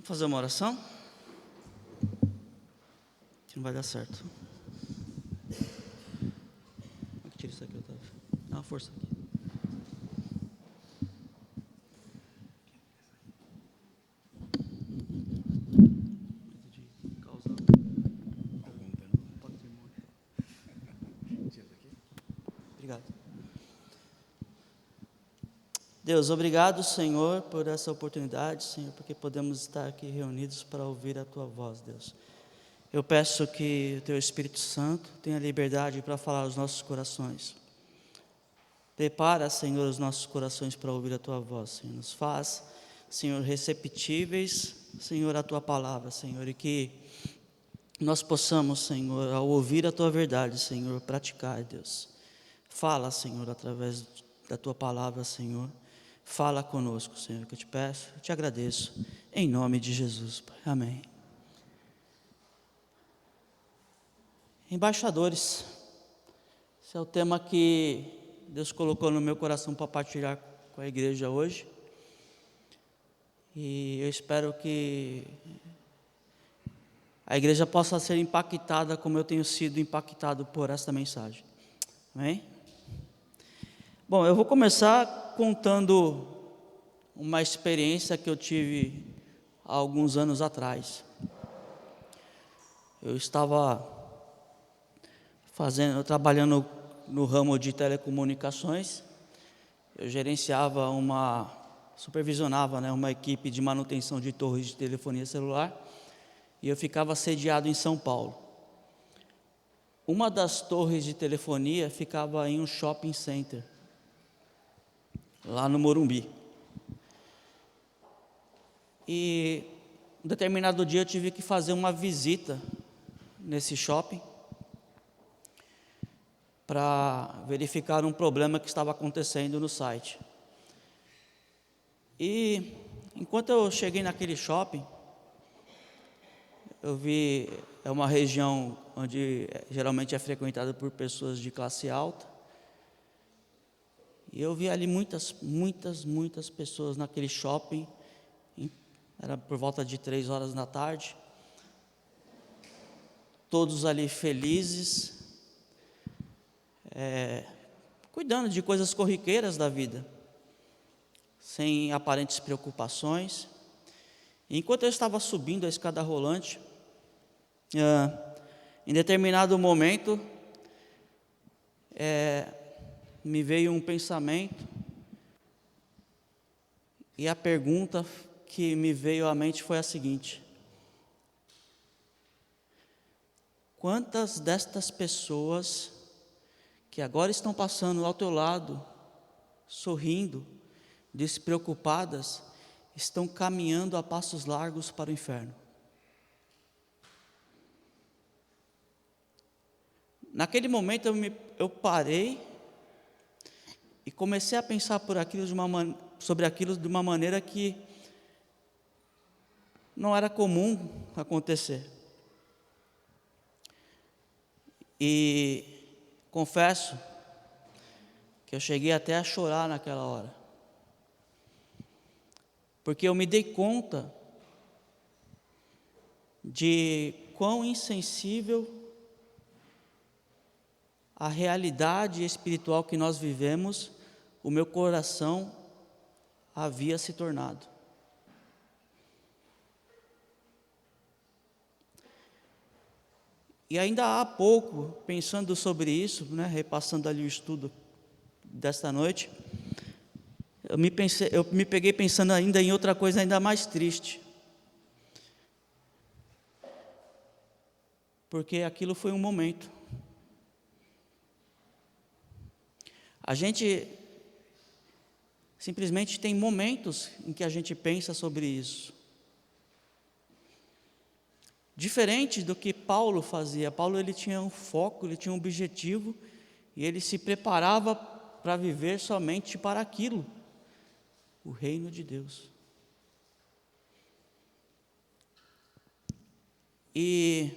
Vamos fazer uma oração? Que não vai dar certo. Tira isso aqui, Otávio. Dá uma força aqui. Obrigado. Deus, obrigado, Senhor, por essa oportunidade, Senhor, porque podemos estar aqui reunidos para ouvir a Tua voz, Deus. Eu peço que o Teu Espírito Santo tenha liberdade para falar aos nossos corações. Prepara, Senhor, os nossos corações para ouvir a Tua voz, Senhor. Nos faz, Senhor, receptíveis, Senhor, à Tua palavra, Senhor, e que nós possamos, Senhor, ao ouvir a Tua verdade, Senhor, praticar, Deus. Fala, Senhor, através da Tua palavra, Senhor. Fala conosco, Senhor, que eu te peço, eu te agradeço, em nome de Jesus, Pai. Amém. Embaixadores, esse é o tema que Deus colocou no meu coração para partilhar com a igreja hoje, e eu espero que a igreja possa ser impactada como eu tenho sido impactado por esta mensagem, amém? Bom, eu vou começar contando uma experiência que eu tive há alguns anos atrás. Eu estava trabalhando no ramo de telecomunicações. Eu supervisionava, uma equipe de manutenção de torres de telefonia celular, e eu ficava sediado em São Paulo. Uma das torres de telefonia ficava em um shopping center, lá no Morumbi. E um determinado dia eu tive que fazer uma visita nesse shopping para verificar um problema que estava acontecendo no site. E enquanto eu cheguei naquele shopping, eu vi, é uma região onde geralmente é frequentada por pessoas de classe alta, e eu vi ali muitas pessoas naquele shopping. Era por volta de 3 horas da tarde, todos ali felizes, cuidando de coisas corriqueiras da vida, sem aparentes preocupações. E enquanto eu estava subindo a escada rolante, em determinado momento, me veio um pensamento, e a pergunta que me veio à mente foi a seguinte: quantas destas pessoas que agora estão passando ao teu lado, sorrindo, despreocupadas, estão caminhando a passos largos para o inferno? Naquele momento eu parei e comecei a pensar sobre aquilo de uma maneira que não era comum acontecer. E confesso que eu cheguei até a chorar naquela hora, porque eu me dei conta de quão insensível a realidade espiritual que nós vivemos, o meu coração havia se tornado. E ainda há pouco, pensando sobre isso, repassando ali o estudo desta noite, eu me peguei pensando ainda em outra coisa ainda mais triste. Porque aquilo foi um momento. A gente simplesmente tem momentos em que a gente pensa sobre isso. Diferente do que Paulo fazia. Paulo, ele tinha um foco, ele tinha um objetivo, e ele se preparava para viver somente para aquilo, o reino de Deus. E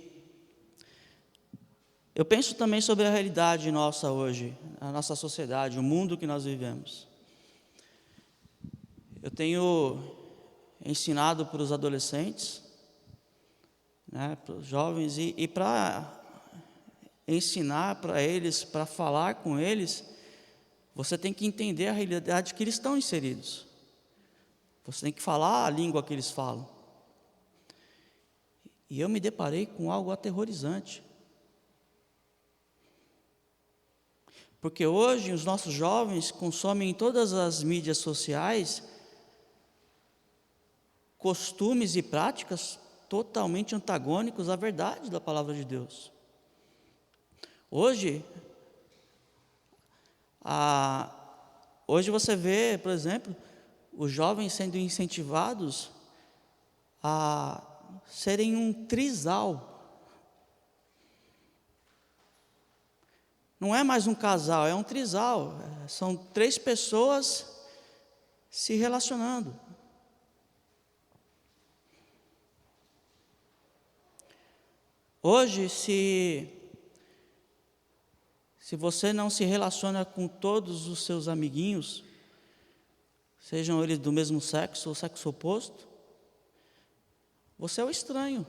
eu penso também sobre a realidade nossa hoje, a nossa sociedade, o mundo que nós vivemos. Eu tenho ensinado para os adolescentes, né, para os jovens, e para ensinar para eles, para falar com eles, você tem que entender a realidade que eles estão inseridos. Você tem que falar a língua que eles falam. E eu me deparei com algo aterrorizante. Porque hoje os nossos jovens consomem em todas as mídias sociais costumes e práticas totalmente antagônicos à verdade da palavra de Deus. Hoje você vê, por exemplo, os jovens sendo incentivados a serem um trisal. Não é mais um casal, é um trisal. São 3 pessoas se relacionando. Hoje, se você não se relaciona com todos os seus amiguinhos, sejam eles do mesmo sexo ou sexo oposto, você é o estranho.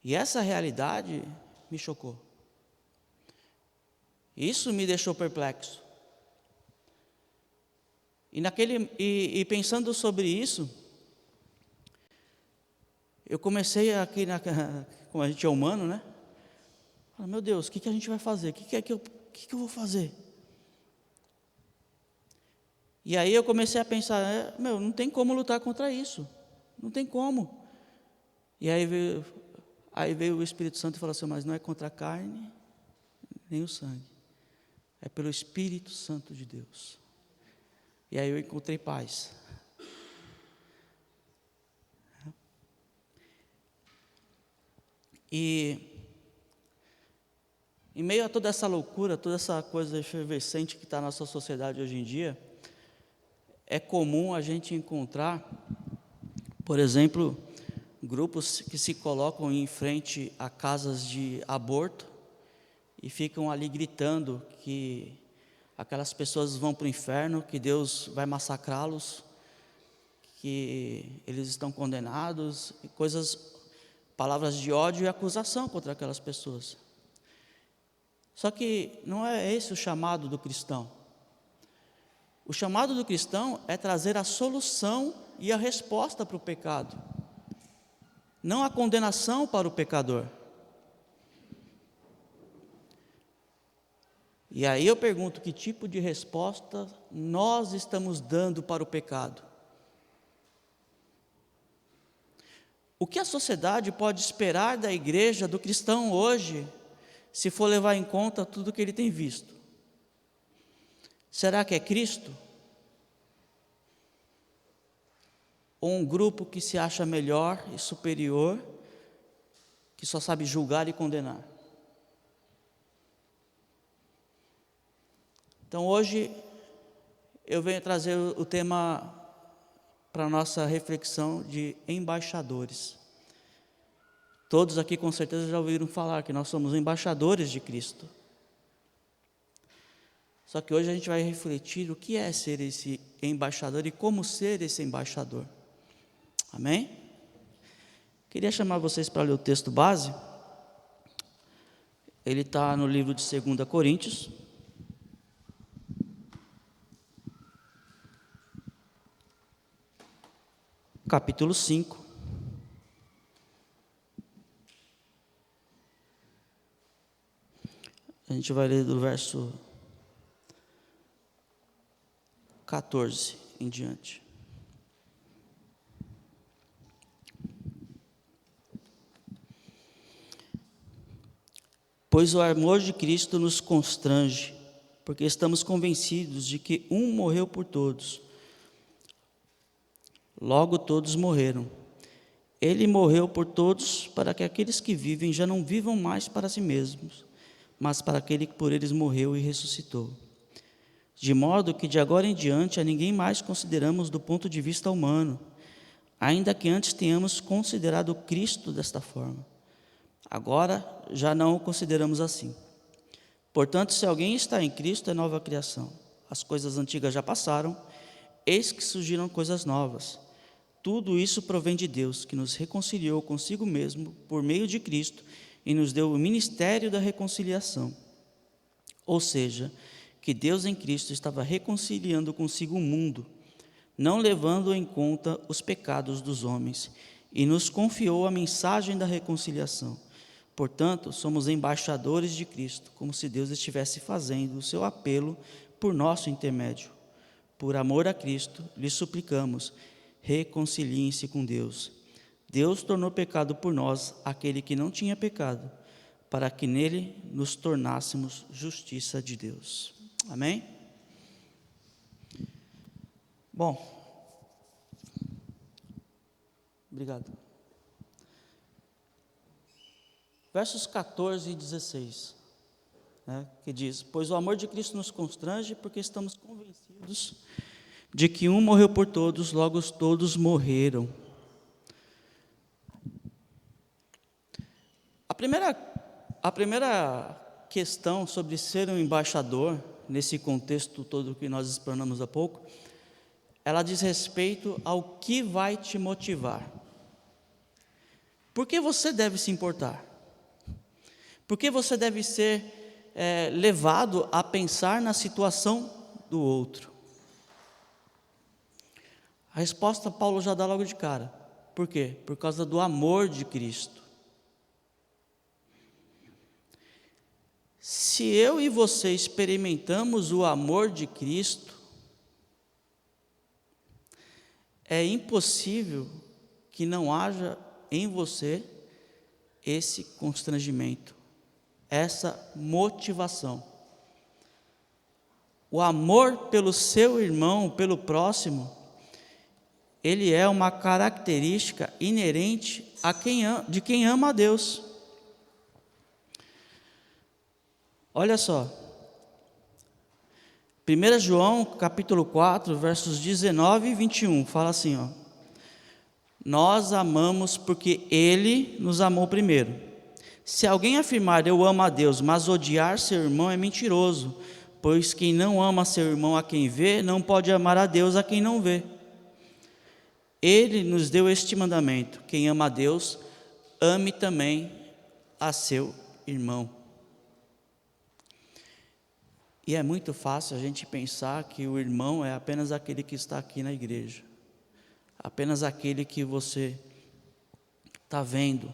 E essa realidade me chocou. Isso me deixou perplexo. E pensando sobre isso, eu comecei aqui, como a gente é humano, né? Meu Deus, o que a gente vai fazer? O que eu vou fazer? E aí eu comecei a pensar, não tem como lutar contra isso. Não tem como. E aí veio o Espírito Santo e falou assim, mas não é contra a carne, nem o sangue. É pelo Espírito Santo de Deus. E aí eu encontrei paz. E em meio a toda essa loucura, toda essa coisa efervescente que está na nossa sociedade hoje em dia, é comum a gente encontrar, por exemplo, grupos que se colocam em frente a casas de aborto e ficam ali gritando que aquelas pessoas vão para o inferno, que Deus vai massacrá-los, que eles estão condenados, e palavras de ódio e acusação contra aquelas pessoas. Só que não é esse o chamado do cristão. O chamado do cristão é trazer a solução e a resposta para o pecado, não a condenação para o pecador. E aí eu pergunto, que tipo de resposta nós estamos dando para o pecado? O que a sociedade pode esperar da igreja, do cristão hoje, se for levar em conta tudo que ele tem visto? Será que é Cristo? Ou um grupo que se acha melhor e superior, que só sabe julgar e condenar? Então hoje eu venho trazer o tema para a nossa reflexão de embaixadores. Todos aqui com certeza já ouviram falar que nós somos embaixadores de Cristo. Só que hoje a gente vai refletir o que é ser esse embaixador e como ser esse embaixador. Amém? Queria chamar vocês para ler o texto base. Ele está no livro de 2 Coríntios. Capítulo 5. A gente vai ler do verso 14 em diante. Pois o amor de Cristo nos constrange, porque estamos convencidos de que um morreu por todos. Logo todos morreram. Ele morreu por todos, para que aqueles que vivem já não vivam mais para si mesmos, mas para aquele que por eles morreu e ressuscitou. De modo que de agora em diante a ninguém mais consideramos do ponto de vista humano, ainda que antes tenhamos considerado Cristo desta forma. Agora já não o consideramos assim. Portanto, se alguém está em Cristo, é nova criação. as coisas antigas já passaram, eis que surgiram coisas novas. Tudo isso provém de Deus, que nos reconciliou consigo mesmo por meio de Cristo e nos deu o ministério da reconciliação. Ou seja, que Deus em Cristo estava reconciliando consigo o mundo, não levando em conta os pecados dos homens, e nos confiou a mensagem da reconciliação. Portanto, somos embaixadores de Cristo, como se Deus estivesse fazendo o seu apelo por nosso intermédio. Por amor a Cristo, lhe suplicamos, reconciliem-se com Deus. Deus tornou pecado por nós aquele que não tinha pecado, para que nele nos tornássemos justiça de Deus. Amém? Bom, obrigado. Versos 14 e 16, que diz: pois o amor de Cristo nos constrange, porque estamos convencidos de que um morreu por todos, logo todos morreram. A primeira questão sobre ser um embaixador, nesse contexto todo que nós explanamos há pouco, ela diz respeito ao que vai te motivar. Por que você deve se importar? Por que você deve ser levado a pensar na situação do outro? A resposta Paulo já dá logo de cara. Por quê? Por causa do amor de Cristo. Se eu e você experimentamos o amor de Cristo, é impossível que não haja em você esse constrangimento, essa motivação. O amor pelo seu irmão, pelo próximo, ele é uma característica inerente de quem ama a Deus. Olha só, 1 João capítulo 4, versos 19 e 21, fala assim, nós amamos porque Ele nos amou primeiro. Se alguém afirmar eu amo a Deus, mas odiar seu irmão é mentiroso, pois quem não ama seu irmão a quem vê, não pode amar a Deus a quem não vê. Ele nos deu este mandamento: quem ama a Deus, ame também a seu irmão. E é muito fácil a gente pensar que o irmão é apenas aquele que está aqui na igreja, apenas aquele que você está vendo.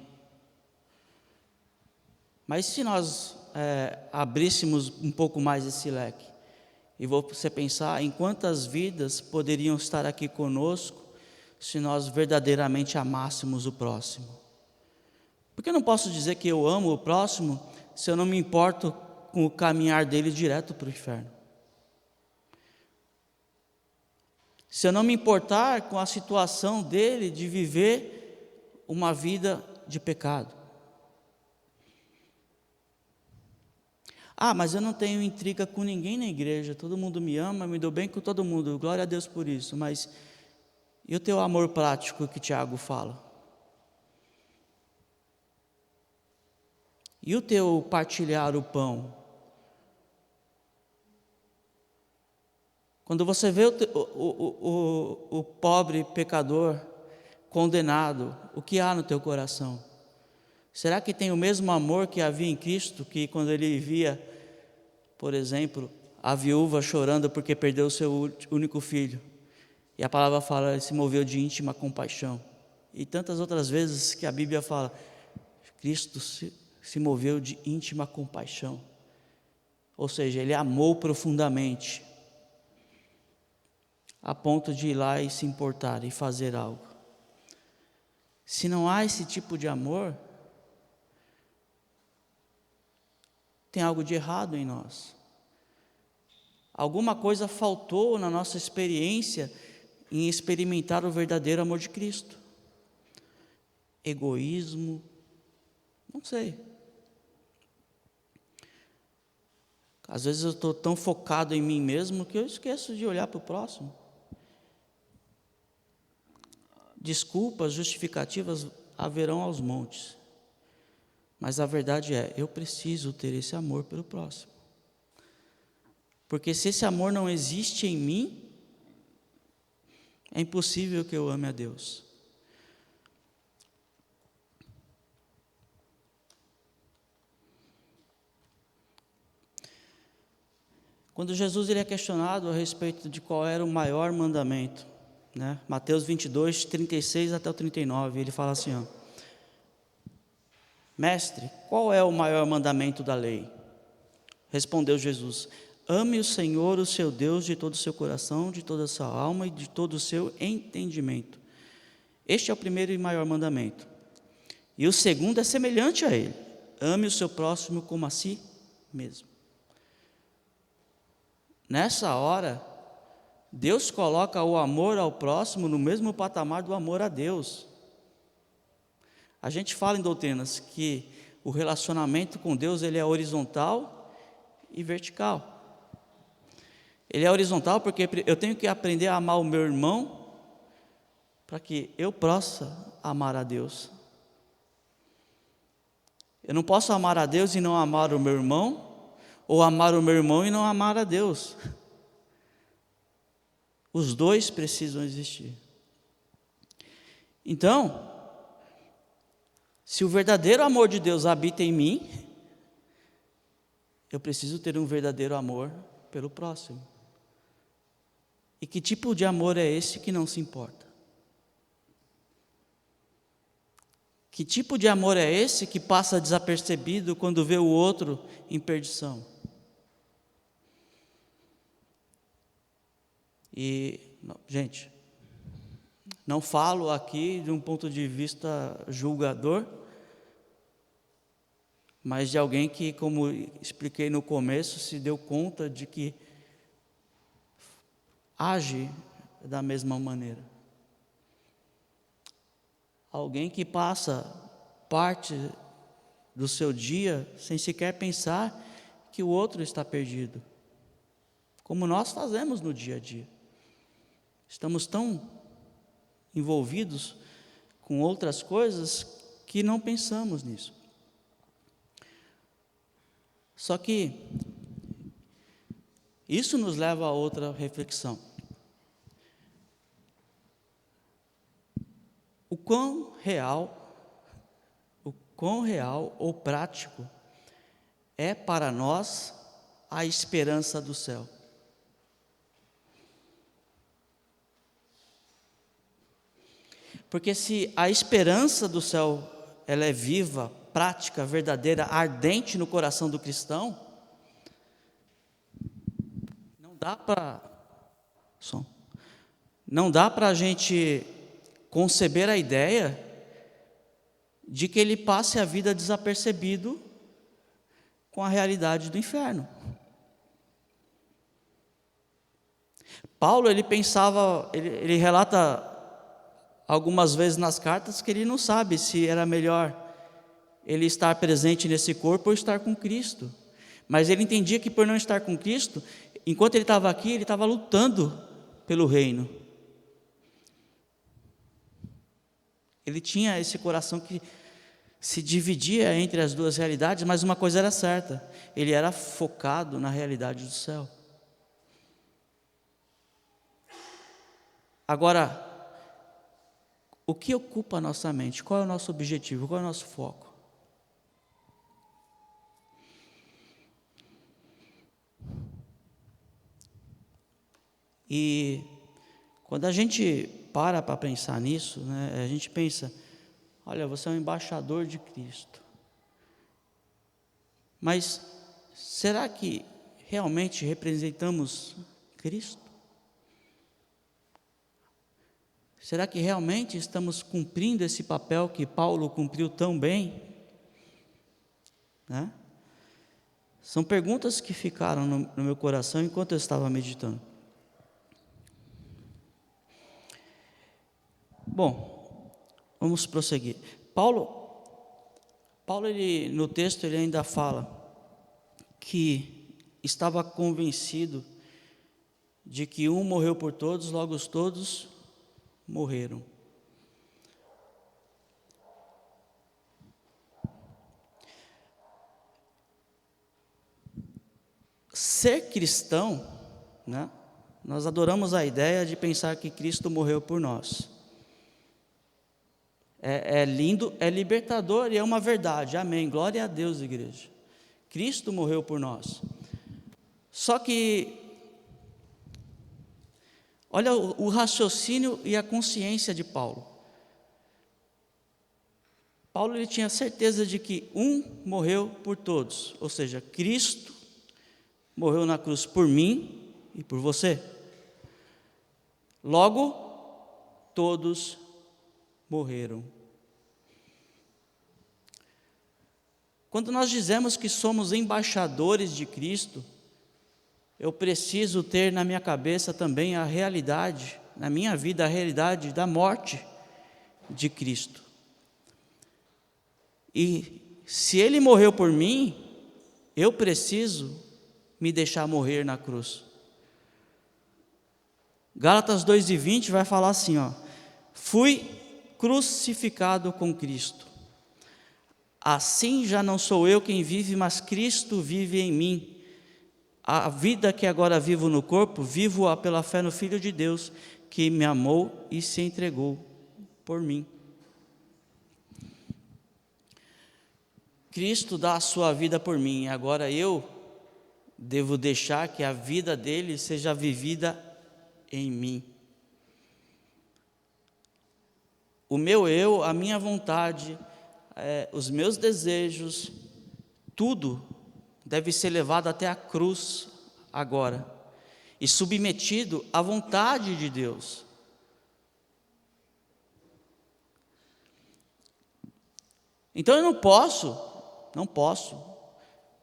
Mas se nós abríssemos um pouco mais esse leque, e você pensar em quantas vidas poderiam estar aqui conosco, se nós verdadeiramente amássemos o próximo. Porque eu não posso dizer que eu amo o próximo, se eu não me importo com o caminhar dele direto para o inferno. Se eu não me importar com a situação dele de viver uma vida de pecado. Mas eu não tenho intriga com ninguém na igreja, todo mundo me ama, me dou bem com todo mundo, glória a Deus por isso, mas e o teu amor prático que Tiago fala? E o teu partilhar o pão? Quando você vê o pobre pecador condenado, o que há no teu coração? Será que tem o mesmo amor que havia em Cristo, que quando ele via, por exemplo, a viúva chorando porque perdeu o seu único filho? E a palavra fala, ele se moveu de íntima compaixão. E tantas outras vezes que a Bíblia fala, Cristo se moveu de íntima compaixão. Ou seja, ele amou profundamente, a ponto de ir lá e se importar e fazer algo. Se não há esse tipo de amor, tem algo de errado em nós. Alguma coisa faltou na nossa experiência em experimentar o verdadeiro amor de Cristo. Egoísmo, não sei. Às vezes eu estou tão focado em mim mesmo que eu esqueço de olhar para o próximo. Desculpas, justificativas haverão aos montes. Mas a verdade é, eu preciso ter esse amor pelo próximo. Porque se esse amor não existe em mim, é impossível que eu ame a Deus. Quando Jesus ele é questionado a respeito de qual era o maior mandamento, né? Mateus 22, 36 até o 39, ele fala assim, ó, Mestre, qual é o maior mandamento da lei? Respondeu Jesus, ame o Senhor, o seu Deus, de todo o seu coração, de toda a sua alma e de todo o seu entendimento. Este é o primeiro e maior mandamento. E o segundo é semelhante a ele, ame o seu próximo como a si mesmo. Nessa hora, Deus coloca o amor ao próximo no mesmo patamar do amor a Deus. A gente fala em doutrinas que o relacionamento com Deus ele é horizontal e vertical. Ele é horizontal porque eu tenho que aprender a amar o meu irmão para que eu possa amar a Deus. Eu não posso amar a Deus e não amar o meu irmão, ou amar o meu irmão e não amar a Deus. Os dois precisam existir. Então, se o verdadeiro amor de Deus habita em mim, eu preciso ter um verdadeiro amor pelo próximo. E que tipo de amor é esse que não se importa? Que tipo de amor é esse que passa desapercebido quando vê o outro em perdição? E, gente, não falo aqui de um ponto de vista julgador, mas de alguém que, como expliquei no começo, se deu conta de que age da mesma maneira. Alguém que passa parte do seu dia sem sequer pensar que o outro está perdido, como nós fazemos no dia a dia. Estamos tão envolvidos com outras coisas que não pensamos nisso. Só que isso nos leva a outra reflexão. O quão real ou prático é para nós a esperança do céu? Porque se a esperança do céu ela é viva, prática, verdadeira, ardente no coração do cristão, não dá para a gente conceber a ideia de que ele passe a vida desapercebido com a realidade do inferno. Paulo, ele relata algumas vezes nas cartas que ele não sabe se era melhor ele estar presente nesse corpo ou estar com Cristo. Mas ele entendia que por não estar com Cristo, enquanto ele estava aqui, ele estava lutando pelo reino. Ele tinha esse coração que se dividia entre as duas realidades, mas uma coisa era certa, ele era focado na realidade do céu. Agora, o que ocupa a nossa mente? Qual é o nosso objetivo? Qual é o nosso foco? E quando a gente para pensar nisso, né, a gente pensa, olha, você é um embaixador de Cristo. Mas será que realmente representamos Cristo? Será que realmente estamos cumprindo esse papel que Paulo cumpriu tão bem? Né? São perguntas que ficaram no meu coração enquanto eu estava meditando. Bom, vamos prosseguir. Paulo ele, no texto, ele ainda fala que estava convencido de que um morreu por todos, logo todos morreram. ser cristão, né? Nós adoramos a ideia de pensar que Cristo morreu por nós. É lindo, é libertador e é uma verdade. Amém. Glória a Deus, igreja. Cristo morreu por nós. Só que, olha o raciocínio e a consciência de Paulo. Paulo ele tinha certeza de que um morreu por todos, ou seja, Cristo morreu na cruz por mim e por você. Logo, todos morreram. Quando nós dizemos que somos embaixadores de Cristo, eu preciso ter na minha cabeça também a realidade, na minha vida, a realidade da morte de Cristo. E se Ele morreu por mim, eu preciso me deixar morrer na cruz. Gálatas 2:20 vai falar assim, ó: fui crucificado com Cristo. Assim já não sou eu quem vive, mas Cristo vive em mim. A vida que agora vivo no corpo, vivo-a pela fé no Filho de Deus, que me amou e se entregou por mim. Cristo dá a sua vida por mim, agora eu devo deixar que a vida dele seja vivida em mim. O meu eu, a minha vontade, os meus desejos, tudo deve ser levado até a cruz agora e submetido à vontade de Deus. Então eu não posso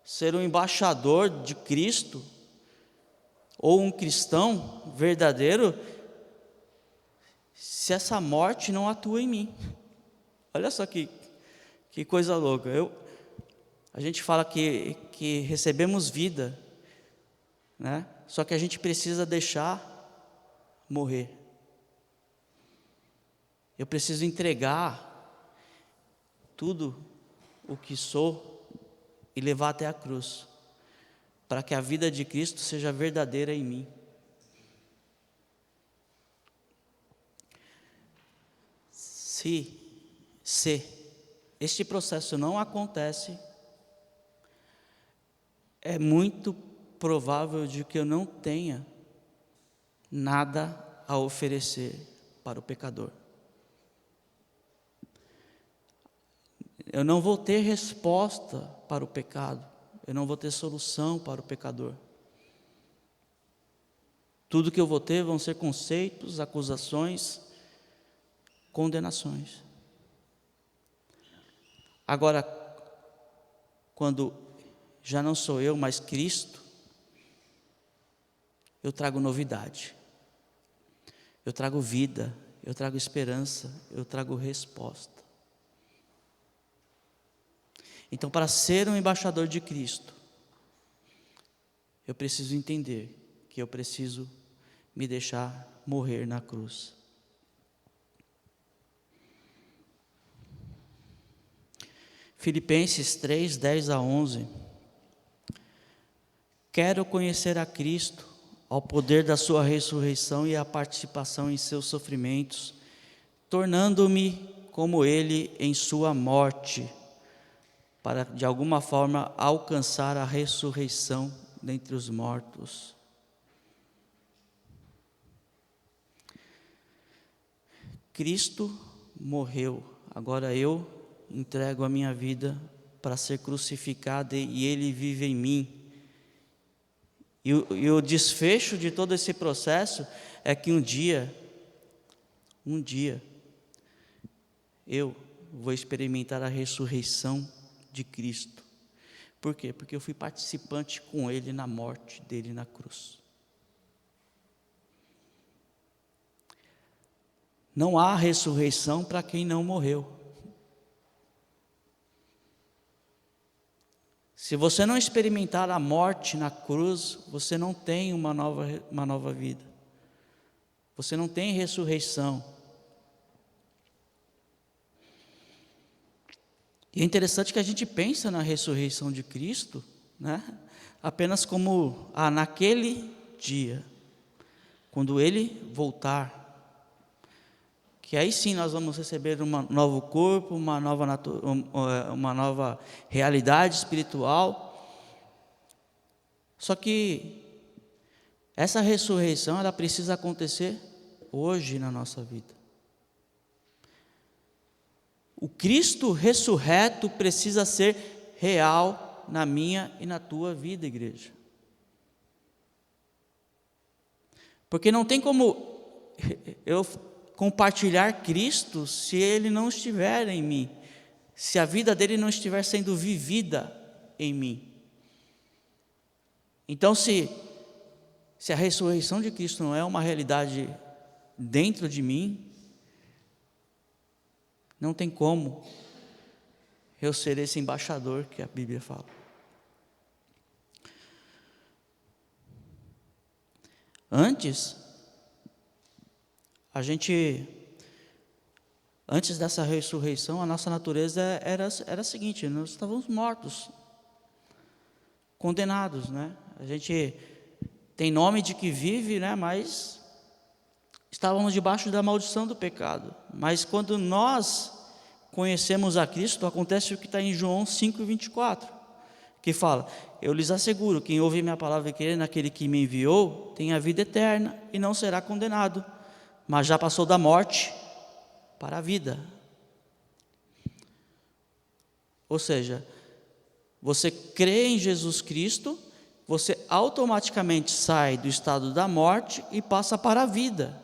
ser um embaixador de Cristo ou um cristão verdadeiro se essa morte não atua em mim. Olha só que coisa louca. A gente fala que recebemos vida, né? Só que a gente precisa deixar morrer. Eu preciso entregar tudo o que sou e levar até a cruz, para que a vida de Cristo seja verdadeira em mim. Se este processo não acontece, é muito provável de que eu não tenha nada a oferecer para o pecador. Eu não vou ter resposta para o pecado, eu não vou ter solução para o pecador. Tudo que eu vou ter vão ser conceitos, acusações, condenações. Agora, quando já não sou eu, mas Cristo, eu trago novidade, eu trago vida, eu trago esperança, eu trago resposta. Então, para ser um embaixador de Cristo, eu preciso entender que eu preciso me deixar morrer na cruz. Filipenses 3, 10-11. Quero conhecer a Cristo, ao poder da sua ressurreição e a participação em seus sofrimentos, tornando-me como Ele em sua morte, para de alguma forma alcançar a ressurreição dentre os mortos. Cristo morreu, agora eu entrego a minha vida para ser crucificado e Ele vive em mim. E o desfecho de todo esse processo é que um dia, eu vou experimentar a ressurreição de Cristo. Por quê? Porque eu fui participante com Ele na morte dele na cruz. Não há ressurreição para quem não morreu. Se você não experimentar a morte na cruz, você não tem uma nova vida. Você não tem ressurreição. E é interessante que a gente pensa na ressurreição de Cristo, né? apenas como naquele dia, quando Ele voltar, que aí sim nós vamos receber um novo corpo, uma nova realidade espiritual. Só que essa ressurreição, ela precisa acontecer hoje na nossa vida. O Cristo ressurreto precisa ser real na minha e na tua vida, igreja. Porque não tem como eu compartilhar Cristo se Ele não estiver em mim, se a vida dele não estiver sendo vivida em mim. Então, se a ressurreição de Cristo não é uma realidade dentro de mim, não tem como eu ser esse embaixador que a Bíblia fala. Antes dessa ressurreição, a nossa natureza era a seguinte: nós estávamos mortos, condenados, né? A gente tem nome de que vive, né? Mas estávamos debaixo da maldição do pecado. Mas quando nós conhecemos a Cristo, acontece o que está em João 5:24, que fala: eu lhes asseguro, quem ouve minha palavra e crê naquele que me enviou, tem a vida eterna e não será condenado, mas já passou da morte para a vida. Ou seja, você crê em Jesus Cristo, você automaticamente sai do estado da morte e passa para a vida.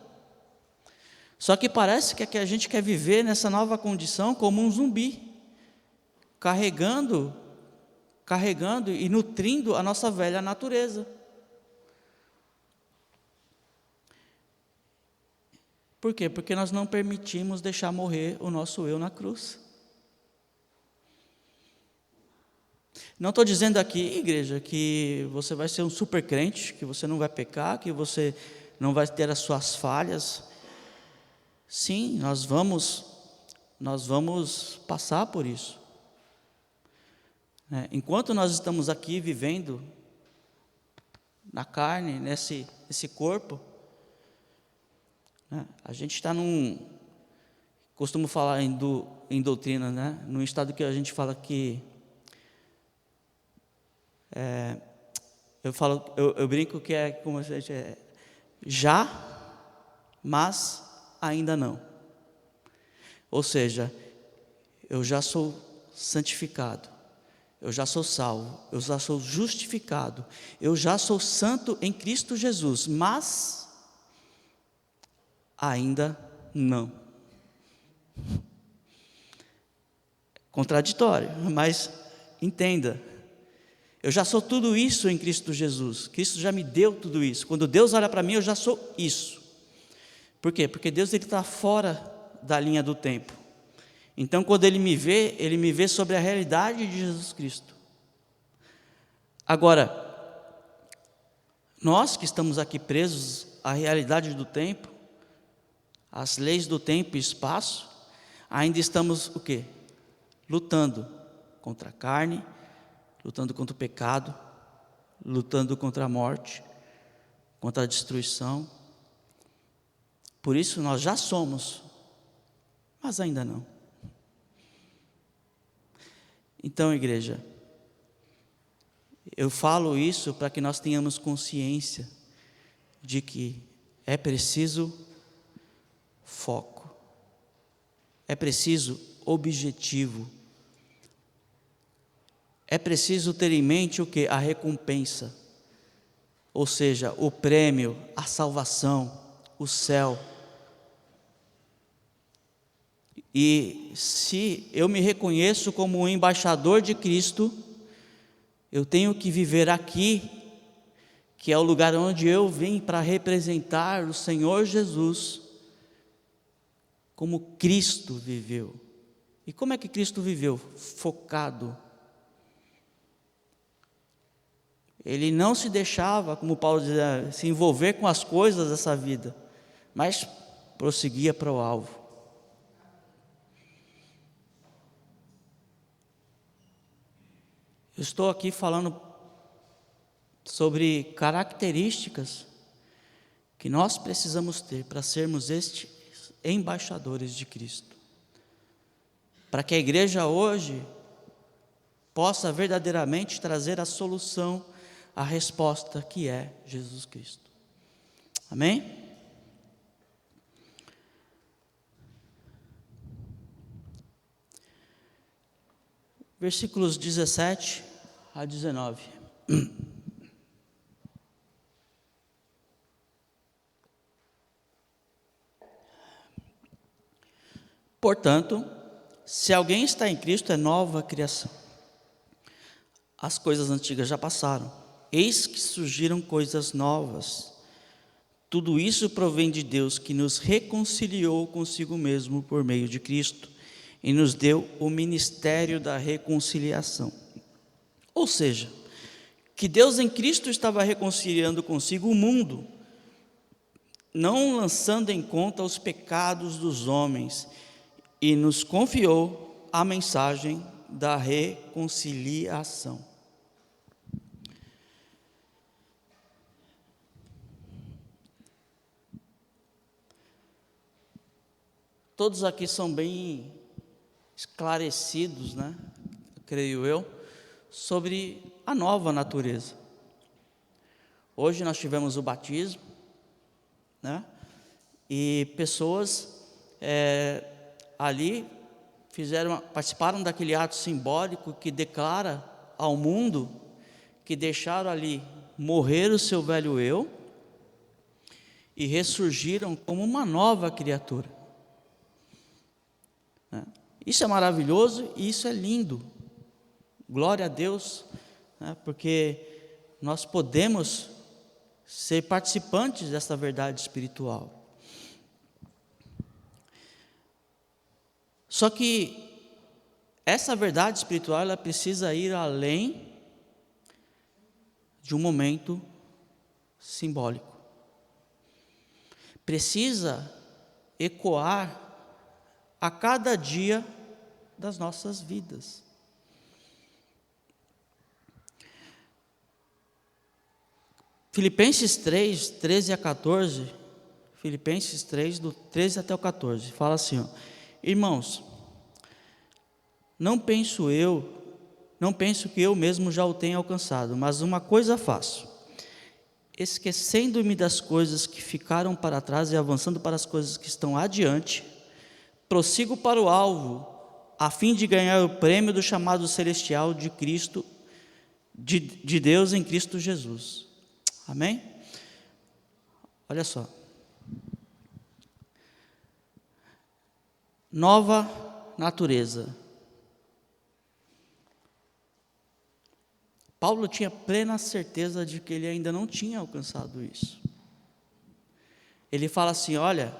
Só que parece que a gente quer viver nessa nova condição como um zumbi, carregando e nutrindo a nossa velha natureza. Por quê? Porque nós não permitimos deixar morrer o nosso eu na cruz. Não estou dizendo aqui, igreja, que você vai ser um super crente, que você não vai pecar, que você não vai ter as suas falhas. Sim, nós vamos passar por isso. Enquanto nós estamos aqui vivendo na carne, nesse corpo, a gente está costumo falar em doutrina, né? Num estado que a gente fala que eu brinco que é como a gente já, mas ainda não. Ou seja, eu já sou santificado, eu já sou salvo, eu já sou justificado, eu já sou santo em Cristo Jesus, mas ainda não. Contraditório, mas entenda. Eu já sou tudo isso em Cristo Jesus. Cristo já me deu tudo isso. Quando Deus olha para mim, eu já sou isso. Por quê? Porque Deus está fora da linha do tempo. Então, quando Ele me vê sobre a realidade de Jesus Cristo. Agora, nós que estamos aqui presos à realidade do tempo, às leis do tempo e espaço, ainda estamos o quê? Lutando contra a carne, lutando contra o pecado, lutando contra a morte, contra a destruição. Por isso nós já somos, mas ainda não. Então, igreja, eu falo isso para que nós tenhamos consciência de que é preciso foco, é preciso objetivo, é preciso ter em mente o que? A recompensa, ou seja, o prêmio, a salvação, o céu. E se eu me reconheço como um embaixador de Cristo, eu tenho que viver aqui, que é o lugar onde eu vim para representar o Senhor Jesus, como Cristo viveu. E como é que Cristo viveu? Focado. Ele não se deixava, como Paulo dizia, se envolver com as coisas dessa vida, mas prosseguia para o alvo. Eu estou aqui falando sobre características que nós precisamos ter para sermos estes embaixadores de Cristo. Para que a igreja hoje possa verdadeiramente trazer a solução, a resposta que é Jesus Cristo. Amém? Versículos 17 a 19. Portanto, se alguém está em Cristo, é nova criação. As coisas antigas já passaram, eis que surgiram coisas novas. Tudo isso provém de Deus, que nos reconciliou consigo mesmo por meio de Cristo e nos deu o ministério da reconciliação. Ou seja, que Deus em Cristo estava reconciliando consigo o mundo, não lançando em conta os pecados dos homens, e nos confiou a mensagem da reconciliação. Todos aqui são bem esclarecidos, né? Creio eu, sobre a nova natureza. Hoje nós tivemos o batismo, né? E pessoas ali participaram daquele ato simbólico que declara ao mundo que deixaram ali morrer o seu velho eu e ressurgiram como uma nova criatura. Isso é maravilhoso e isso é lindo. Glória a Deus, né, porque nós podemos ser participantes dessa verdade espiritual. Só que essa verdade espiritual, ela precisa ir além de um momento simbólico. Precisa ecoar a cada dia das nossas vidas. Filipenses 3, 13 a 14, Filipenses 3, do 13 até o 14, fala assim, ó: irmãos, não penso que eu mesmo já o tenha alcançado, mas uma coisa faço, esquecendo-me das coisas que ficaram para trás e avançando para as coisas que estão adiante, prossigo para o alvo, a fim de ganhar o prêmio do chamado celestial de Cristo, de Deus em Cristo Jesus. Amém? Olha só. Nova natureza. Paulo tinha plena certeza de que ele ainda não tinha alcançado isso. Ele fala assim: olha,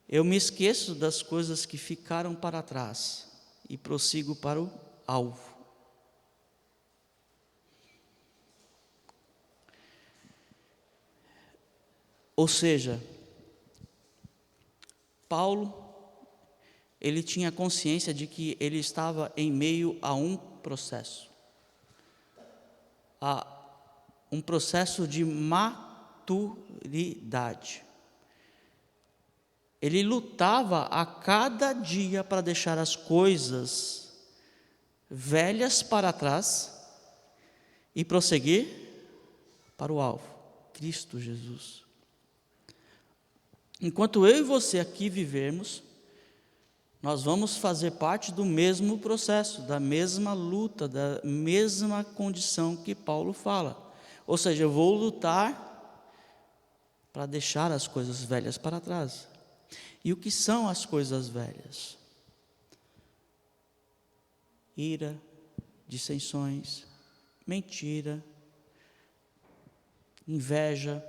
eu me esqueço das coisas que ficaram para trás e prossigo para o alvo. Ou seja, Paulo, ele tinha consciência de que ele estava em meio a um processo de maturidade. Ele lutava a cada dia para deixar as coisas velhas para trás e prosseguir para o alvo, Cristo Jesus. Enquanto eu e você aqui vivermos, nós vamos fazer parte do mesmo processo, da mesma luta, da mesma condição que Paulo fala. Ou seja, eu vou lutar para deixar as coisas velhas para trás. E o que são as coisas velhas? Ira, dissensões, mentira, inveja.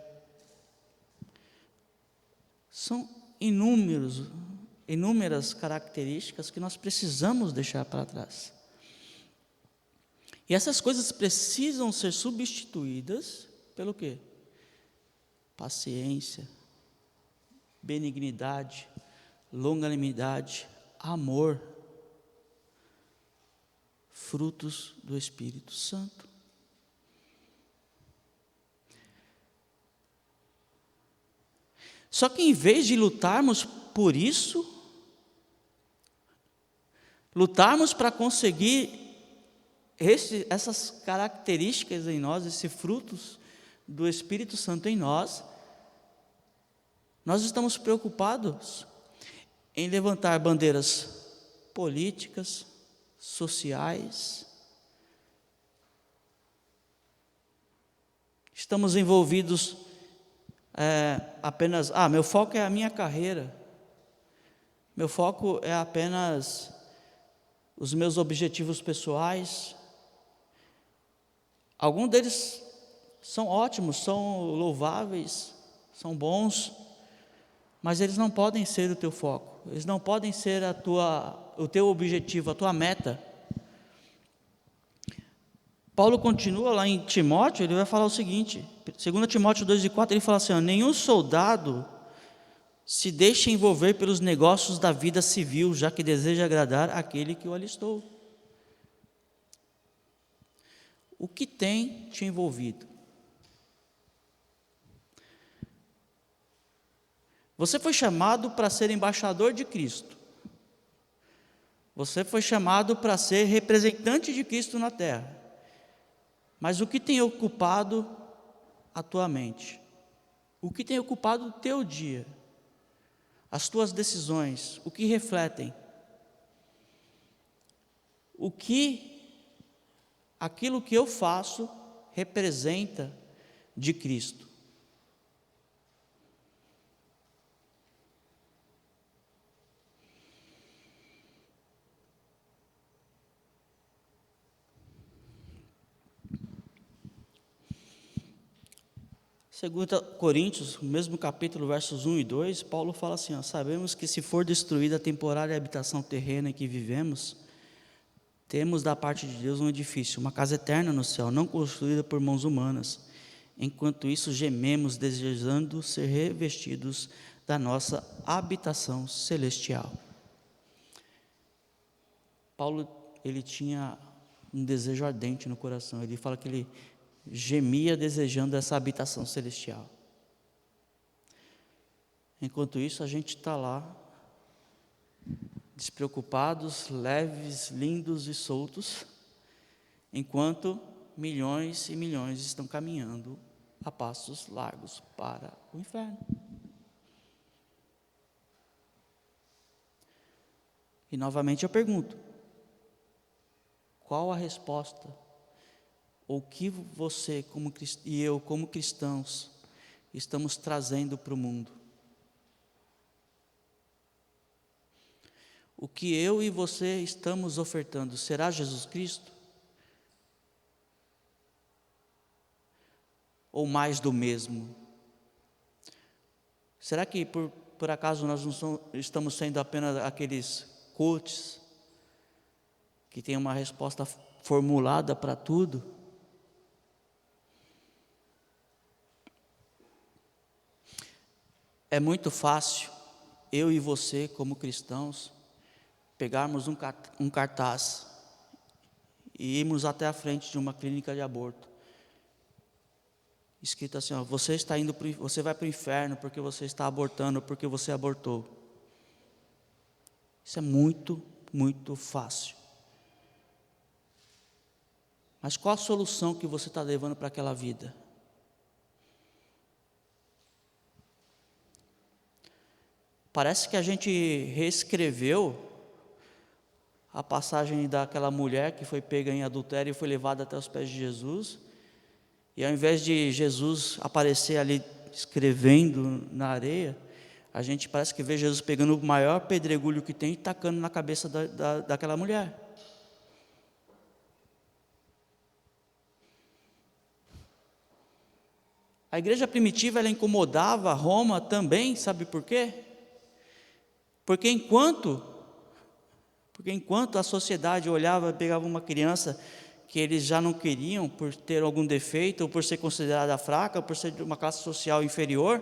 São inúmeras características que nós precisamos deixar para trás. E essas coisas precisam ser substituídas pelo quê? Paciência, benignidade, longanimidade, amor, frutos do Espírito Santo. Só que em vez de lutarmos por isso, lutarmos para conseguir essas características em nós, esses frutos do Espírito Santo em nós, nós estamos preocupados em levantar bandeiras políticas, sociais. Estamos envolvidos apenas, meu foco é a minha carreira, meu foco é apenas os meus objetivos pessoais. Alguns deles são ótimos, são louváveis, são bons, mas eles não podem ser o teu foco, eles não podem ser o teu objetivo, a tua meta. Paulo continua lá em Timóteo, ele vai falar o seguinte, 2 Timóteo 2:4, ele fala assim, nenhum soldado se deixa envolver pelos negócios da vida civil, já que deseja agradar aquele que o alistou. O que tem te envolvido? Você foi chamado para ser embaixador de Cristo. Você foi chamado para ser representante de Cristo na terra. Mas o que tem ocupado a tua mente? O que tem ocupado o teu dia? As tuas decisões, o que refletem? Aquilo que eu faço representa de Cristo. Segundo Coríntios, mesmo capítulo, versos 1 e 2, Paulo fala assim, sabemos que se for destruída a temporária habitação terrena em que vivemos, temos da parte de Deus um edifício, uma casa eterna no céu, não construída por mãos humanas. Enquanto isso, gememos, desejando ser revestidos da nossa habitação celestial. Paulo, ele tinha um desejo ardente no coração, ele fala que ele gemia desejando essa habitação celestial. Enquanto isso, a gente está lá, despreocupados, leves, lindos e soltos, enquanto milhões e milhões estão caminhando a passos largos para o inferno. E novamente eu pergunto, qual a resposta? Ou o que você e eu como cristãos estamos trazendo para o mundo? O que eu e você estamos ofertando, será Jesus Cristo? Ou mais do mesmo? Será que por acaso nós não estamos sendo apenas aqueles coaches que têm uma resposta formulada para tudo? É muito fácil eu e você como cristãos pegarmos um cartaz e irmos até a frente de uma clínica de aborto, escrito assim, você vai para o inferno porque você está abortando, porque você abortou. Isso é muito, muito fácil. Mas qual a solução que você está levando para aquela vida? Parece que a gente reescreveu a passagem daquela mulher que foi pega em adultério e foi levada até os pés de Jesus, e ao invés de Jesus aparecer ali escrevendo na areia, a gente parece que vê Jesus pegando o maior pedregulho que tem e tacando na cabeça daquela mulher. A igreja primitiva, ela incomodava Roma também, sabe por quê? Porque enquanto a sociedade olhava, pegava uma criança que eles já não queriam por ter algum defeito, ou por ser considerada fraca, ou por ser de uma classe social inferior,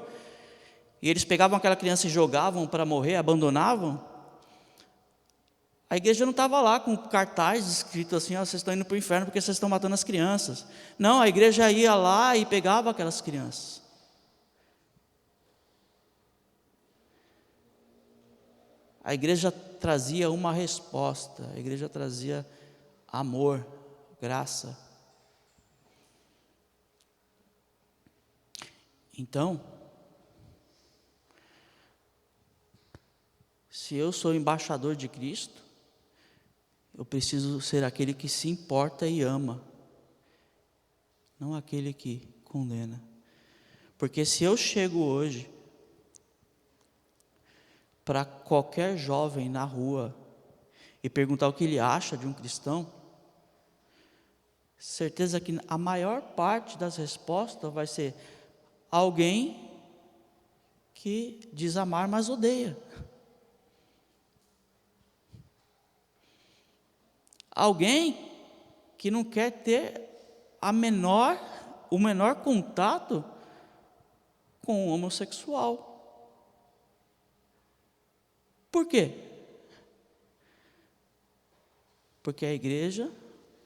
e eles pegavam aquela criança e jogavam para morrer, abandonavam, a igreja não estava lá com cartaz escrito assim, vocês estão indo para o inferno porque vocês estão matando as crianças. Não, a igreja ia lá e pegava aquelas crianças. A igreja trazia uma resposta, a igreja trazia amor, graça. Então, se eu sou embaixador de Cristo, eu preciso ser aquele que se importa e ama, não aquele que condena. Porque se eu chego hoje para qualquer jovem na rua e perguntar o que ele acha de um cristão, certeza que a maior parte das respostas vai ser alguém que diz amar, mas odeia. Alguém que não quer ter o menor contato com o homossexual. Por quê? Porque a igreja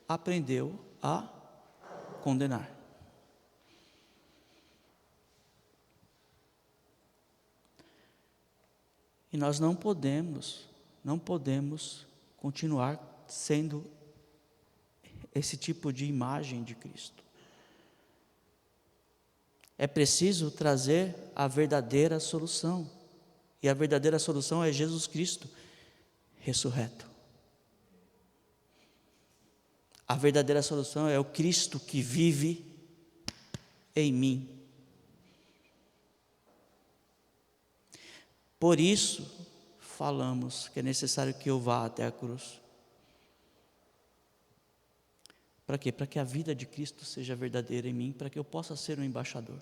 aprendeu a condenar. E nós não podemos continuar sendo esse tipo de imagem de Cristo. É preciso trazer a verdadeira solução. E a verdadeira solução é Jesus Cristo ressurreto. A verdadeira solução é o Cristo que vive em mim. Por isso, falamos que é necessário que eu vá até a cruz. Para quê? Para que a vida de Cristo seja verdadeira em mim, para que eu possa ser um embaixador.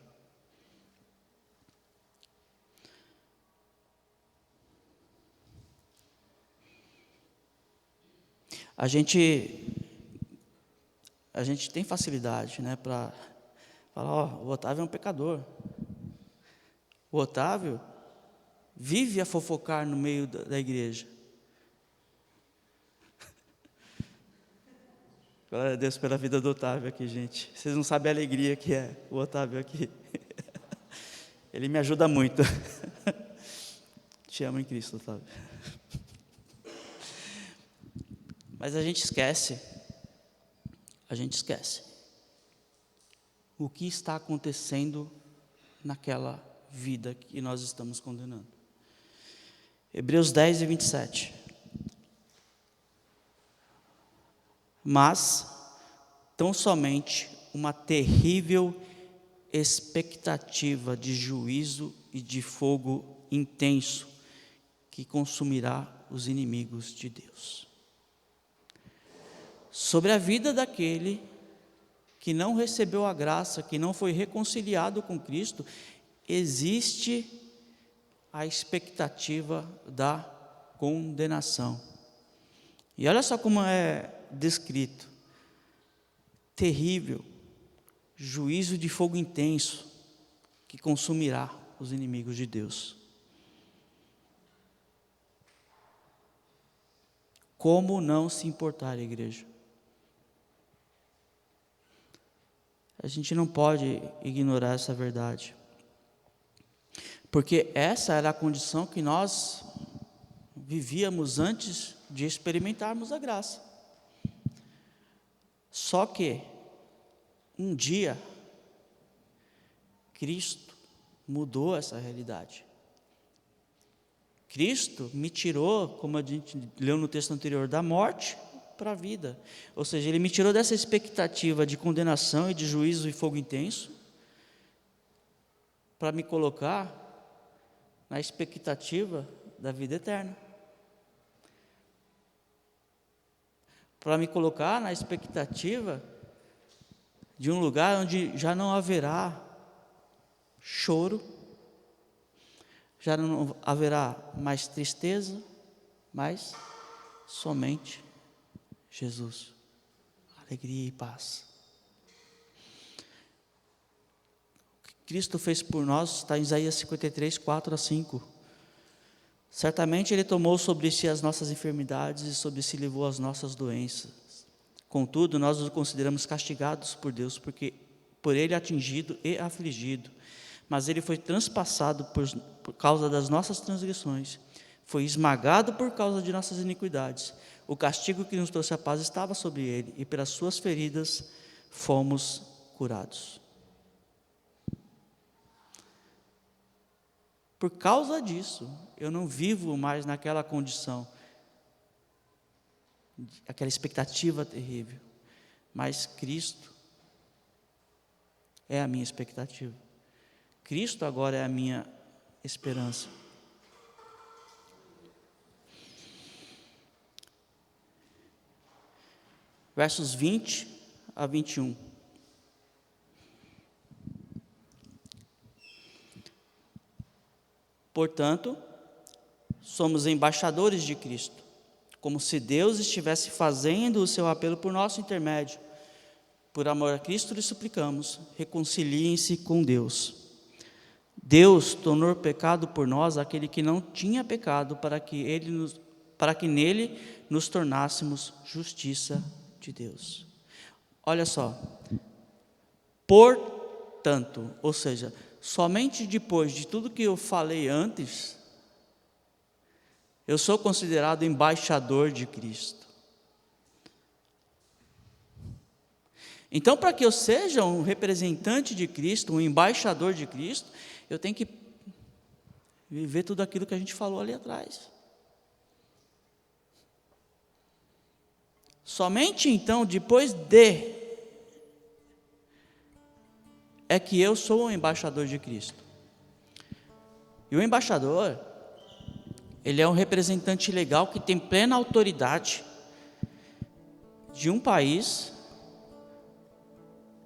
A gente tem facilidade, né, para falar, o Otávio é um pecador. O Otávio vive a fofocar no meio da igreja. Glória a Deus pela vida do Otávio aqui, gente. Vocês não sabem a alegria que é o Otávio aqui. Ele me ajuda muito. Te amo em Cristo, Otávio. Mas a gente esquece o que está acontecendo naquela vida que nós estamos condenando. Hebreus 10 e 27. Mas, tão somente uma terrível expectativa de juízo e de fogo intenso que consumirá os inimigos de Deus. Sobre a vida daquele que não recebeu a graça, que não foi reconciliado com Cristo, existe a expectativa da condenação. E olha só como é descrito: terrível, juízo de fogo intenso, que consumirá os inimigos de Deus. Como não se importar, igreja? A gente não pode ignorar essa verdade, porque essa era a condição que nós vivíamos antes de experimentarmos a graça. Só que um dia Cristo mudou essa realidade. Cristo me tirou, como a gente leu no texto anterior, da morte para a vida. Ou seja, Ele me tirou dessa expectativa de condenação e de juízo e fogo intenso, para me colocar na expectativa da vida eterna. Para me colocar na expectativa de um lugar onde já não haverá choro, já não haverá mais tristeza, mas somente Jesus, alegria e paz. O que Cristo fez por nós está em Isaías 53, 4 a 5. Certamente Ele tomou sobre si as nossas enfermidades e sobre si levou as nossas doenças. Contudo, nós os consideramos castigados por Deus, porque por Ele atingido e afligido. Mas Ele foi transpassado por causa das nossas transgressões, Foi esmagado por causa de nossas iniquidades. O castigo que nos trouxe a paz estava sobre ele, e pelas suas feridas fomos curados. Por causa disso, eu não vivo mais naquela condição, aquela expectativa terrível. Mas Cristo é a minha expectativa. Cristo agora é a minha esperança. Versos 20 a 21. Portanto, somos embaixadores de Cristo, como se Deus estivesse fazendo o seu apelo por nosso intermédio. Por amor a Cristo lhe suplicamos, reconciliem-se com Deus. Deus tornou pecado por nós aquele que não tinha pecado, para que nele nos tornássemos justiça de Deus. Olha só, portanto, ou seja, somente depois de tudo que eu falei antes, eu sou considerado embaixador de Cristo. Então, para que eu seja um representante de Cristo, um embaixador de Cristo, eu tenho que viver tudo aquilo que a gente falou ali atrás. Somente então, depois é que eu sou um embaixador de Cristo. E o embaixador, ele é um representante legal que tem plena autoridade de um país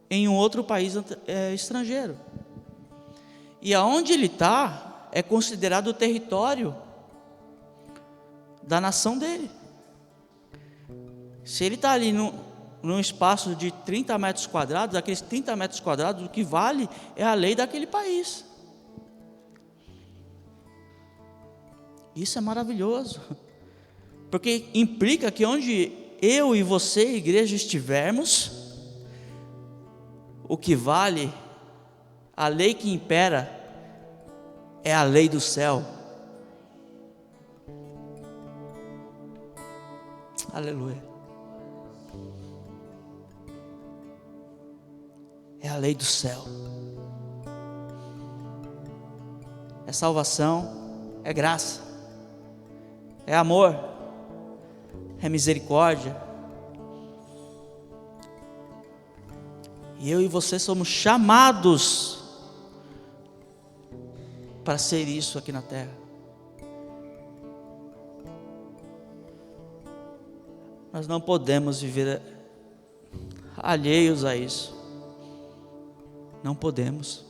em um outro país estrangeiro. E aonde ele está é considerado o território da nação dele. Se ele está ali num espaço de 30 metros quadrados, aqueles 30 metros quadrados, o que vale é a lei daquele país. Isso é maravilhoso, porque implica que onde eu e você, igreja, estivermos, o que vale, a lei que impera, é a lei do céu. Aleluia. É a lei do céu. É salvação, é graça, é amor, é misericórdia. E eu e você somos chamados para ser isso aqui na terra. Nós não podemos viver alheios a isso. Não podemos.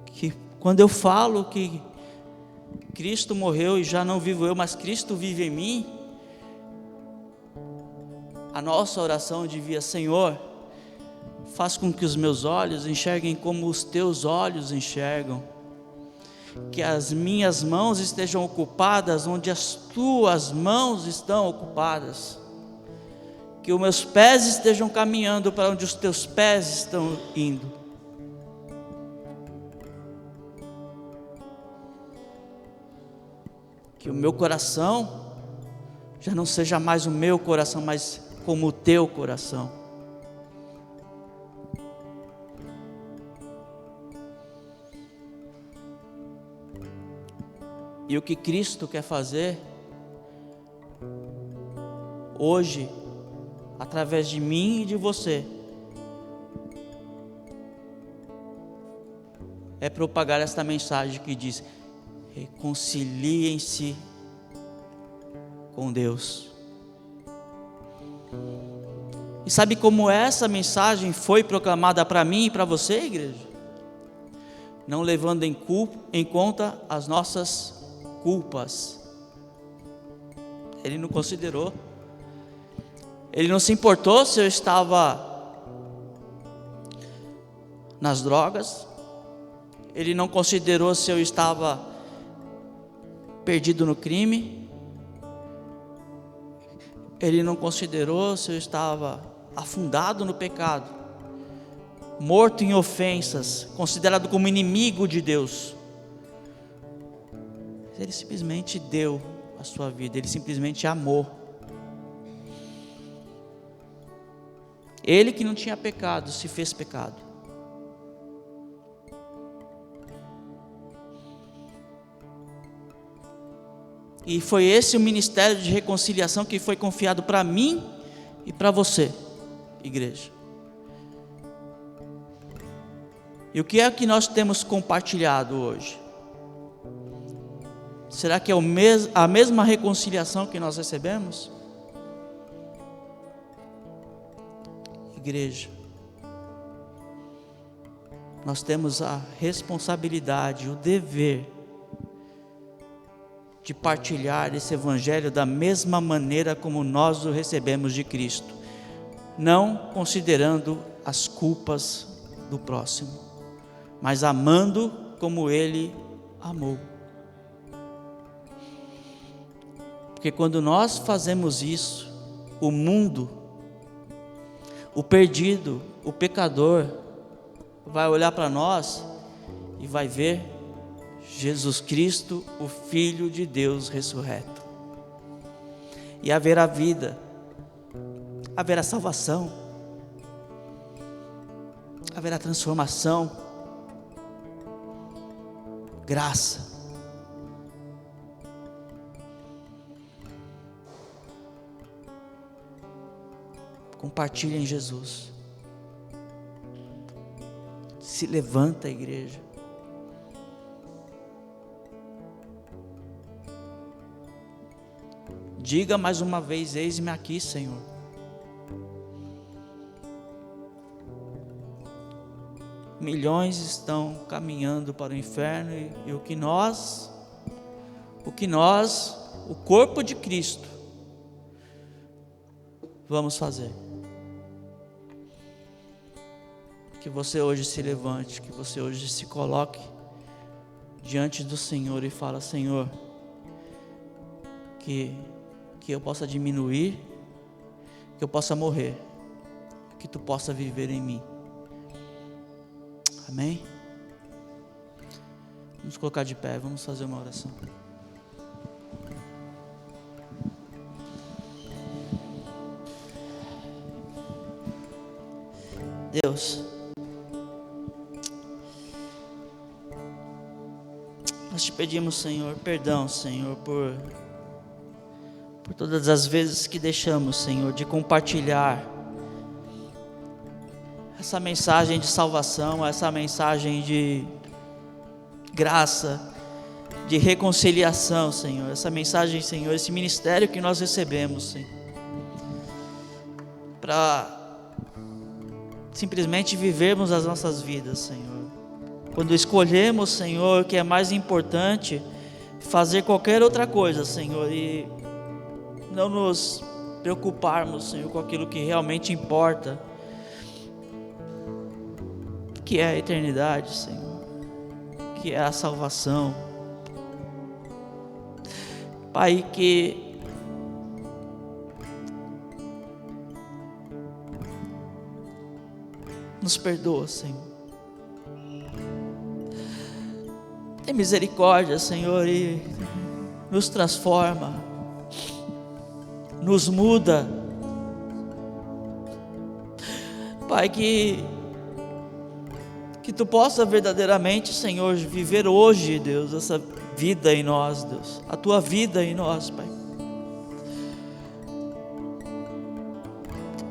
Que quando eu falo que Cristo morreu e já não vivo eu, mas Cristo vive em mim, a nossa oração devia: Senhor, faz com que os meus olhos enxerguem como os teus olhos enxergam, que as minhas mãos estejam ocupadas onde as tuas mãos estão ocupadas, que os meus pés estejam caminhando para onde os teus pés estão indo. Que o meu coração já não seja mais o meu coração, mas como o teu coração. E o que Cristo quer fazer hoje, através de mim e de você, é propagar esta mensagem que diz: reconciliem-se com Deus. E sabe como essa mensagem foi proclamada para mim e para você, igreja? Não levando em conta as nossas culpas. Ele não considerou. Ele não se importou se eu estava nas drogas. Ele não considerou se eu estava perdido no crime. Ele não considerou se eu estava afundado no pecado. morto em ofensas, considerado como inimigo de Deus, Ele simplesmente deu a sua vida, Ele simplesmente amou. Ele que não tinha pecado, se fez pecado. E foi esse o ministério de reconciliação que foi confiado para mim e para você, igreja. E o que é que nós temos compartilhado hoje? Será que é a mesma reconciliação que nós recebemos? Igreja, nós temos a responsabilidade, o dever de partilhar esse evangelho da mesma maneira como nós o recebemos de Cristo, não considerando as culpas do próximo, mas amando como Ele amou. Porque quando nós fazemos isso, o mundo, o perdido, o pecador, vai olhar para nós e vai ver Jesus Cristo, o Filho de Deus ressurreto. E haverá vida, haverá salvação, haverá transformação, graça. Compartilhem Jesus. Se levanta, igreja. Diga mais uma vez: eis-me aqui, Senhor. Milhões estão caminhando para o inferno e o corpo de Cristo, vamos fazer? Que você hoje se levante, que você hoje se coloque diante do Senhor e fala: Senhor, que eu possa diminuir, que eu possa morrer, que Tu possa viver em mim. Amém? Vamos colocar de pé, vamos fazer uma oração. Deus, nós te pedimos, Senhor, perdão, Senhor, por todas as vezes que deixamos, Senhor, de compartilhar essa mensagem de salvação, essa mensagem de graça, de reconciliação, Senhor, essa mensagem, Senhor, esse ministério que nós recebemos, Senhor, para simplesmente vivermos as nossas vidas, Senhor. Quando escolhemos, Senhor, que é mais importante fazer qualquer outra coisa, Senhor, e não nos preocuparmos, Senhor, com aquilo que realmente importa, que é a eternidade, Senhor, que é a salvação. Pai, que nos perdoa, Senhor. Tem misericórdia, Senhor, e nos transforma, nos muda. Pai, que Tu possa verdadeiramente, Senhor, viver hoje, Deus, essa vida em nós, Deus, a Tua vida em nós, Pai.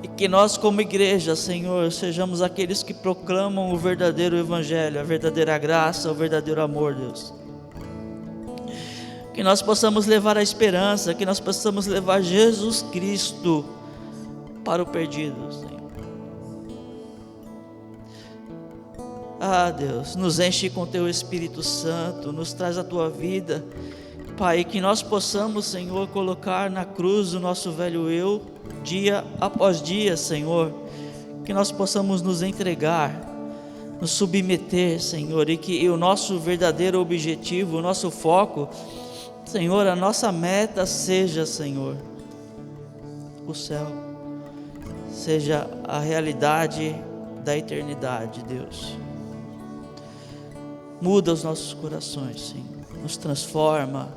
E que nós como igreja, Senhor, sejamos aqueles que proclamam o verdadeiro evangelho, a verdadeira graça, o verdadeiro amor, Deus. Que nós possamos levar a esperança, que nós possamos levar Jesus Cristo para o perdido, Senhor. Ah, Deus, nos enche com Teu Espírito Santo, nos traz a Tua vida, Pai, que nós possamos, Senhor, colocar na cruz o nosso velho eu, dia após dia, Senhor, que nós possamos nos entregar, nos submeter, Senhor, e que o nosso verdadeiro objetivo, o nosso foco, Senhor, a nossa meta seja, Senhor, o céu, seja a realidade da eternidade, Deus. Muda os nossos corações, Senhor, nos transforma,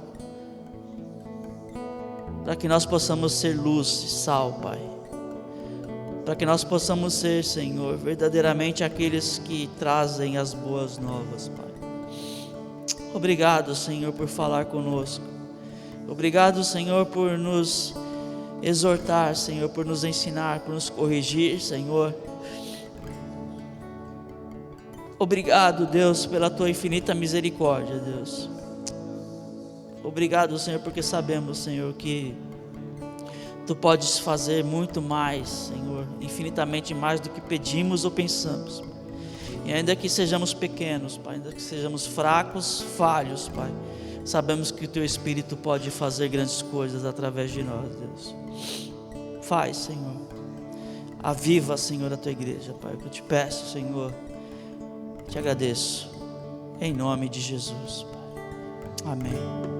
para que nós possamos ser luz e sal, Pai, para que nós possamos ser, Senhor, verdadeiramente aqueles que trazem as boas novas, Pai. Obrigado, Senhor, por falar conosco. Obrigado, Senhor, por nos exortar, Senhor, por nos ensinar, por nos corrigir, Senhor. Obrigado, Deus, pela Tua infinita misericórdia, Deus. Obrigado, Senhor, porque sabemos, Senhor, que Tu podes fazer muito mais, Senhor, infinitamente mais do que pedimos ou pensamos. E ainda que sejamos pequenos, Pai, ainda que sejamos fracos, falhos, Pai, sabemos que o Teu Espírito pode fazer grandes coisas através de nós, Deus. Faz, Senhor. Aviva, Senhor, a Tua igreja, Pai. Eu te peço, Senhor. Te agradeço. Em nome de Jesus, Pai. Amém.